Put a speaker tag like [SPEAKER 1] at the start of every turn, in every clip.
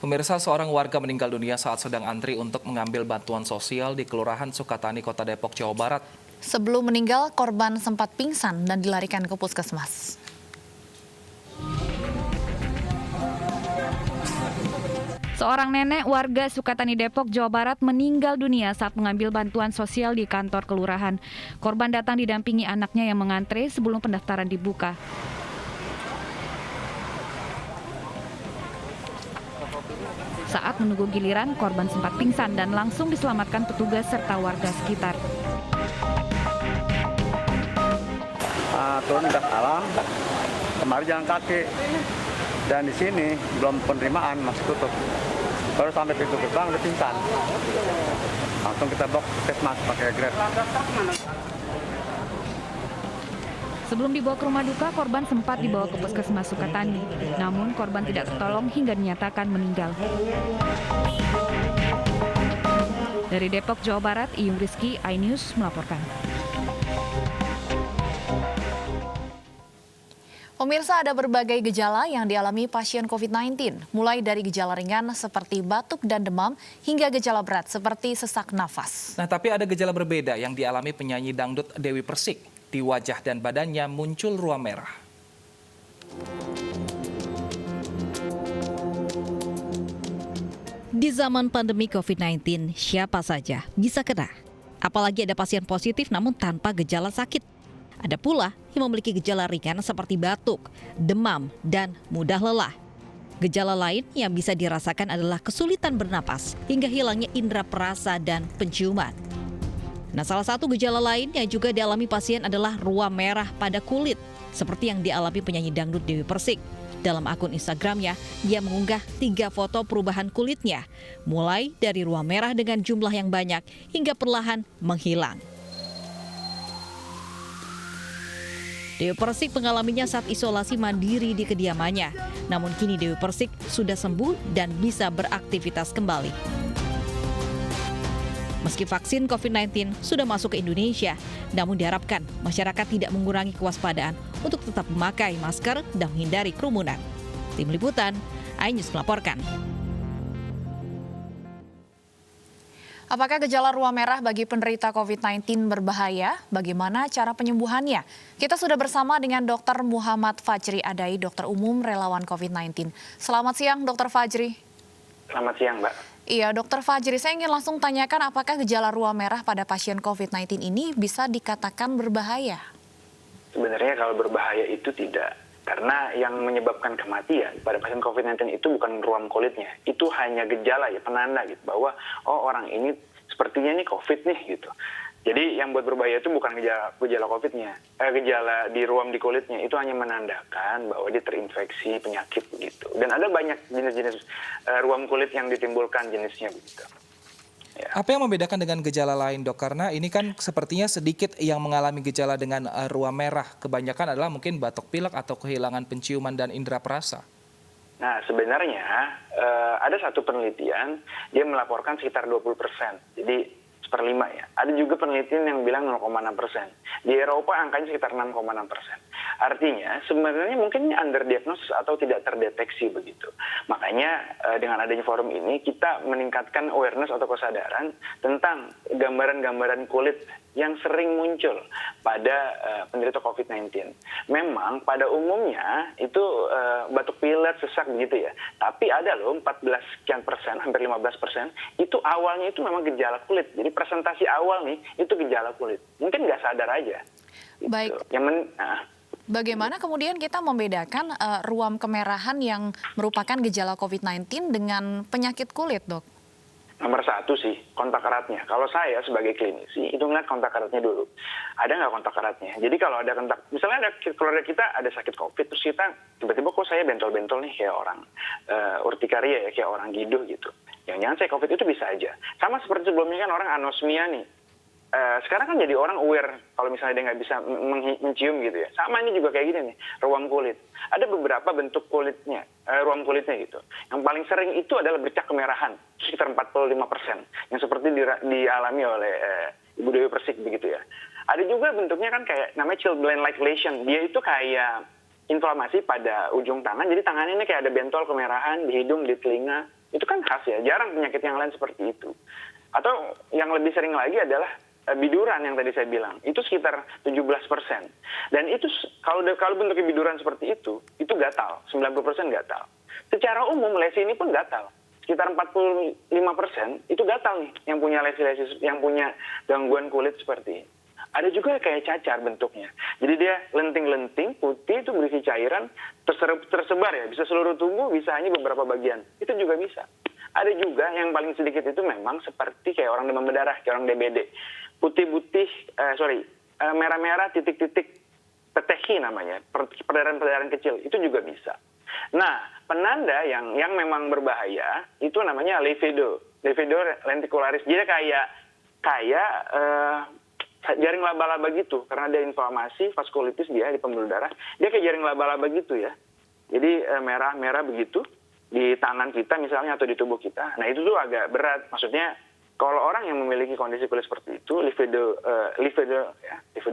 [SPEAKER 1] Pemirsa, seorang warga meninggal dunia saat sedang antri untuk mengambil bantuan sosial di Kelurahan Sukatani, Kota Depok, Jawa Barat.
[SPEAKER 2] Sebelum meninggal, korban sempat pingsan dan dilarikan ke puskesmas.
[SPEAKER 3] Seorang nenek warga Sukatani, Depok, Jawa Barat meninggal dunia saat mengambil bantuan sosial di kantor kelurahan. Korban datang didampingi anaknya yang mengantre sebelum pendaftaran dibuka. Saat menunggu giliran, korban sempat pingsan dan langsung diselamatkan petugas serta warga sekitar.
[SPEAKER 4] Turun gas alam, kemarin jalan kaki, dan di sini belum penerimaan, masih tutup. Baru sampai pintu gerbang udah pingsan. Langsung kita bawa ke puskesmas pakai Grab.
[SPEAKER 3] Sebelum dibawa ke rumah duka, korban sempat dibawa ke puskesmas Sukatani. Namun korban tidak tertolong hingga dinyatakan meninggal. Dari Depok, Jawa Barat, Iyung Rizky, iNews melaporkan.
[SPEAKER 2] Pemirsa, ada berbagai gejala yang dialami pasien COVID-19, mulai dari gejala ringan seperti batuk dan demam hingga gejala berat seperti sesak nafas.
[SPEAKER 1] Nah, tapi ada gejala berbeda yang dialami penyanyi dangdut Dewi Persik. Di wajah dan badannya muncul ruam merah.
[SPEAKER 5] Di zaman pandemi COVID-19, siapa saja bisa kena. Apalagi ada pasien positif namun tanpa gejala sakit. Ada pula yang memiliki gejala ringan seperti batuk, demam, dan mudah lelah. Gejala lain yang bisa dirasakan adalah kesulitan bernapas hingga hilangnya indera perasa dan penciuman. Nah, salah satu gejala lain yang juga dialami pasien adalah ruam merah pada kulit, seperti yang dialami penyanyi dangdut Dewi Persik. Dalam akun Instagramnya, dia mengunggah 3 foto perubahan kulitnya, mulai dari ruam merah dengan jumlah yang banyak hingga perlahan menghilang. Dewi Persik mengalaminya saat isolasi mandiri di kediamannya. Namun kini Dewi Persik sudah sembuh dan bisa beraktivitas kembali. Meski vaksin COVID-19 sudah masuk ke Indonesia, namun diharapkan masyarakat tidak mengurangi kewaspadaan untuk tetap memakai masker dan menghindari kerumunan. Tim Liputan, iNews melaporkan.
[SPEAKER 2] Apakah gejala ruam merah bagi penderita COVID-19 berbahaya? Bagaimana cara penyembuhannya? Kita sudah bersama dengan Dr. Muhammad Fajri Adai, dokter umum relawan COVID-19. Selamat siang, Dr. Fajri.
[SPEAKER 6] Selamat siang, Mbak.
[SPEAKER 2] Iya, Dr. Fajri, saya ingin langsung tanyakan apakah gejala ruam merah pada pasien COVID-19 ini bisa dikatakan berbahaya?
[SPEAKER 6] Sebenarnya kalau berbahaya itu tidak. Karena yang menyebabkan kematian pada pasien COVID-19 itu bukan ruam kulitnya. Itu hanya gejala, ya, penanda gitu, bahwa orang ini sepertinya nih COVID nih gitu. Jadi yang buat berbahaya itu bukan gejala COVID-nya, gejala di ruam di kulitnya, itu hanya menandakan bahwa dia terinfeksi penyakit begitu. Dan ada banyak jenis-jenis ruam kulit yang ditimbulkan jenisnya begitu.
[SPEAKER 1] Ya. Apa yang membedakan dengan gejala lain, Dok? Karena ini kan sepertinya sedikit yang mengalami gejala dengan ruam merah. Kebanyakan adalah mungkin batuk pilek atau kehilangan penciuman dan indera perasa.
[SPEAKER 6] Nah, sebenarnya ada satu penelitian, dia melaporkan sekitar 20%. Jadi 1/5 ya. Ada juga penelitian yang bilang 0,6%. Di Eropa angkanya sekitar 6,6%. Artinya sebenarnya mungkin underdiagnosis atau tidak terdeteksi begitu. Makanya dengan adanya forum ini kita meningkatkan awareness atau kesadaran tentang gambaran-gambaran kulit yang sering muncul pada penderita COVID-19. Memang pada umumnya itu batuk pilek, sesak begitu ya. Tapi ada loh 14% hampir 15% itu awalnya itu memang gejala kulit. Jadi presentasi awal nih itu gejala kulit. Mungkin nggak sadar aja. Gitu.
[SPEAKER 2] Baik. Bagaimana kemudian kita membedakan ruam kemerahan yang merupakan gejala COVID-19 dengan penyakit kulit, Dok?
[SPEAKER 6] Nomor 1 sih, kontak eratnya. Kalau saya sebagai klinisi, itu ngeliat kontak eratnya dulu. Ada nggak kontak eratnya? Jadi kalau ada kontak, misalnya ada keluarga kita ada sakit COVID, terus kita tiba-tiba kok saya bentol-bentol nih kayak orang urtikaria ya, kayak orang giduh gitu. Jangan-jangan saya COVID itu bisa aja. Sama seperti sebelumnya kan orang anosmia nih. Sekarang kan jadi orang aware kalau misalnya dia nggak bisa mencium gitu ya. Sama ini juga kayak gini nih, ruam kulit. Ada beberapa bentuk kulitnya, ruam kulitnya gitu. Yang paling sering itu adalah bercak kemerahan, sekitar 45%. Yang seperti dialami oleh Ibu Dewi Persik begitu ya. Ada juga bentuknya kan kayak namanya chilblain-like lesion. Dia itu kayak inflamasi pada ujung tangan. Jadi tangannya ini kayak ada bentol kemerahan di hidung, di telinga. Itu kan khas ya, jarang penyakit yang lain seperti itu. Atau yang lebih sering lagi adalah biduran yang tadi saya bilang, itu sekitar 17%. Dan itu kalau bentuknya biduran seperti itu gatal, 90% gatal. Secara umum lesi ini pun gatal. Sekitar 45% itu gatal nih, yang punya lesi-lesi, yang punya gangguan kulit seperti ini. Ada juga kayak cacar bentuknya. Jadi dia lenting-lenting, putih, itu berisi cairan, tersebar ya, bisa seluruh tubuh, bisa hanya beberapa bagian. Itu juga bisa. Ada juga yang paling sedikit itu memang seperti kayak orang demam berdarah, kayak orang DBD. Merah-merah, titik-titik, petehi namanya, perdarahan-perdarahan kecil, itu juga bisa. Nah, penanda yang memang berbahaya, itu namanya levedo lenticularis. Jadi kayak jaring laba-laba gitu, karena ada inflamasi vaskulitis dia di pembuluh darah, dia kayak jaring laba-laba gitu ya. Jadi merah-merah begitu di tangan kita misalnya atau di tubuh kita. Nah itu tuh agak berat. Maksudnya kalau orang yang memiliki kondisi kulit seperti itu, livedo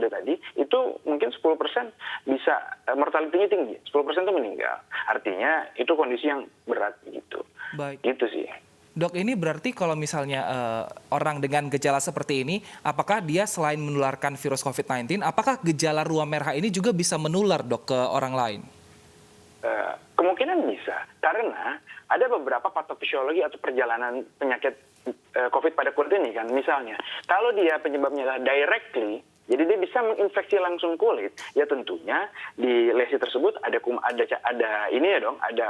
[SPEAKER 6] tadi, itu mungkin 10% bisa mortality-nya tinggi, 10% itu meninggal. Artinya itu kondisi yang berat gitu.
[SPEAKER 1] Baik.
[SPEAKER 6] Gitu sih.
[SPEAKER 1] Dok, ini berarti kalau misalnya orang dengan gejala seperti ini, apakah dia selain menularkan virus COVID-19, apakah gejala ruam merah ini juga bisa menular, Dok, ke orang lain?
[SPEAKER 6] Kemungkinan bisa, karena ada beberapa patofisiologi atau perjalanan penyakit COVID pada kulit ini kan. Misalnya, kalau dia penyebabnya adalah directly, jadi dia bisa menginfeksi langsung kulit, ya tentunya di lesi tersebut ada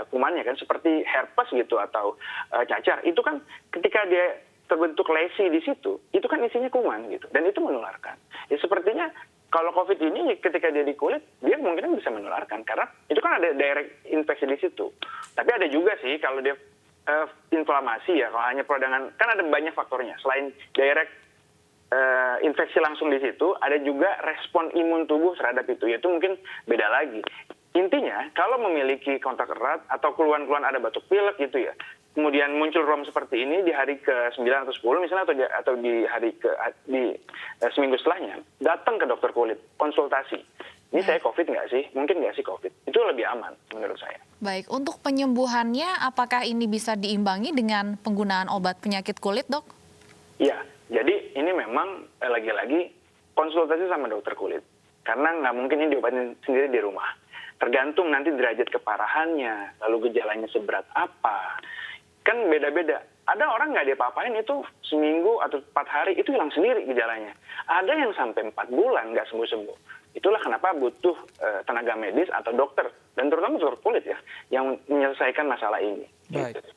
[SPEAKER 6] kumannya kan, seperti herpes gitu atau cacar. Itu kan ketika dia terbentuk lesi di situ, itu kan isinya kuman gitu, dan itu menularkan. Ya sepertinya kalau COVID ini ketika dia di kulit, dia kemungkinan bisa menularkan karena itu kan ada direct infeksi di situ. Tapi ada juga sih kalau dia inflamasi ya, kalau hanya peradangan, kan ada banyak faktornya. Selain direct infeksi langsung di situ, ada juga respon imun tubuh terhadap itu, yaitu mungkin beda lagi. Intinya, kalau memiliki kontak erat atau keluhan-keluhan ada batuk pilek gitu ya, kemudian muncul ruam seperti ini di hari ke-9 atau 10 misalnya, atau di seminggu setelahnya, datang ke dokter kulit, konsultasi. Ini saya COVID nggak sih? Mungkin nggak sih COVID. Itu lebih aman menurut saya.
[SPEAKER 2] Baik, untuk penyembuhannya apakah ini bisa diimbangi dengan penggunaan obat penyakit kulit, Dok?
[SPEAKER 6] Iya, jadi ini memang lagi-lagi konsultasi sama dokter kulit. Karena nggak mungkin ini diobatin sendiri di rumah. Tergantung nanti derajat keparahannya, lalu gejalanya seberat apa. Kan beda-beda. Ada orang nggak diapa-apain itu seminggu atau 4 hari itu hilang sendiri gejalanya. Ada yang sampai 4 bulan nggak sembuh-sembuh. Itulah kenapa butuh tenaga medis atau dokter, dan terutama dokter kulit ya, yang menyelesaikan masalah ini.
[SPEAKER 1] Baik.
[SPEAKER 6] Gitu.